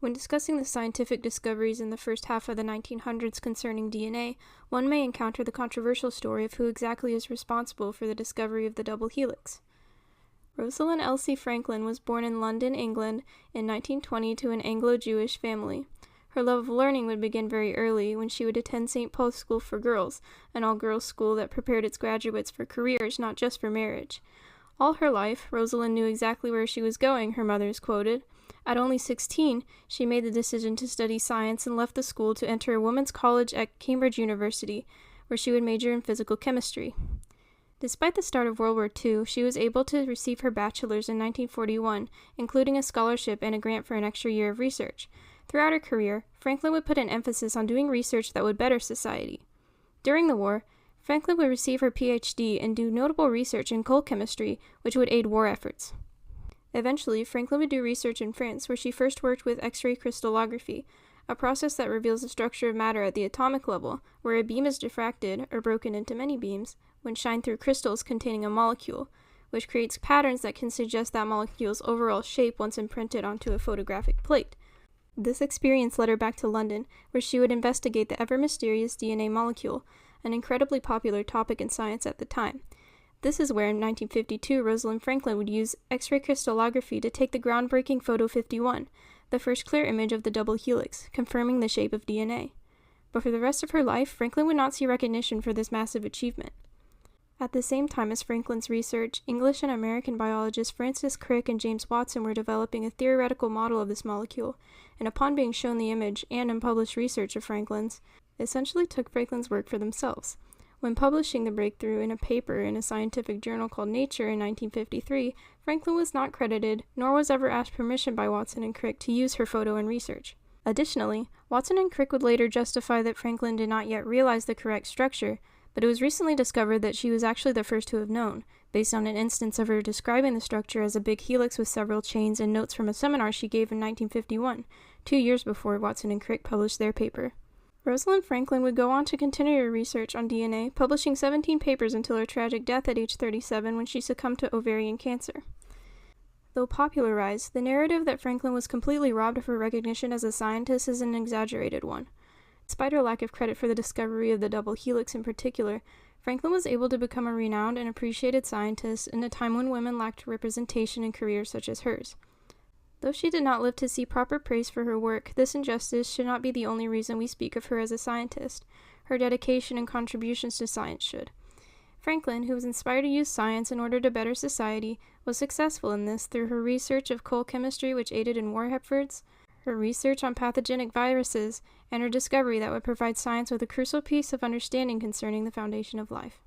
When discussing the scientific discoveries in the first half of the 1900s concerning DNA, one may encounter the controversial story of who exactly is responsible for the discovery of the double helix. Rosalind Elsie Franklin was born in London, England, in 1920 to an Anglo-Jewish family. Her love of learning would begin very early, when she would attend St. Paul's School for Girls, an all-girls school that prepared its graduates for careers, not just for marriage. All her life, Rosalind knew exactly where she was going, her mother is quoted. At only 16, she made the decision to study science and left the school to enter a women's college at Cambridge University, where she would major in physical chemistry. Despite the start of World War II, she was able to receive her bachelor's in 1941, including a scholarship and a grant for an extra year of research. Throughout her career, Franklin would put an emphasis on doing research that would better society. During the war, Franklin would receive her PhD and do notable research in coal chemistry, which would aid war efforts. Eventually, Franklin would do research in France, where she first worked with X-ray crystallography, a process that reveals the structure of matter at the atomic level, where a beam is diffracted, or broken into many beams, when shined through crystals containing a molecule, which creates patterns that can suggest that molecule's overall shape once imprinted onto a photographic plate. This experience led her back to London, where she would investigate the ever-mysterious DNA molecule, an incredibly popular topic in science at the time. This is where, in 1952, Rosalind Franklin would use X-ray crystallography to take the groundbreaking Photo 51, the first clear image of the double helix, confirming the shape of DNA. But for the rest of her life, Franklin would not see recognition for this massive achievement. At the same time as Franklin's research, English and American biologists Francis Crick and James Watson were developing a theoretical model of this molecule, and upon being shown the image and unpublished research of Franklin's, essentially took Franklin's work for themselves. When publishing the breakthrough in a paper in a scientific journal called Nature in 1953, Franklin was not credited, nor was ever asked permission by Watson and Crick to use her photo in research. Additionally, Watson and Crick would later justify that Franklin did not yet realize the correct structure, but it was recently discovered that she was actually the first to have known, based on an instance of her describing the structure as a big helix with several chains and notes from a seminar she gave in 1951, 2 years before Watson and Crick published their paper. Rosalind Franklin would go on to continue her research on DNA, publishing 17 papers until her tragic death at age 37 when she succumbed to ovarian cancer. Though popularized, the narrative that Franklin was completely robbed of her recognition as a scientist is an exaggerated one. Despite her lack of credit for the discovery of the double helix in particular, Franklin was able to become a renowned and appreciated scientist in a time when women lacked representation in careers such as hers. Though she did not live to see proper praise for her work, this injustice should not be the only reason we speak of her as a scientist. Her dedication and contributions to science should. Franklin, who was inspired to use science in order to better society, was successful in this through her research of coal chemistry, which aided in war efforts, her research on pathogenic viruses, and her discovery that would provide science with a crucial piece of understanding concerning the foundation of life.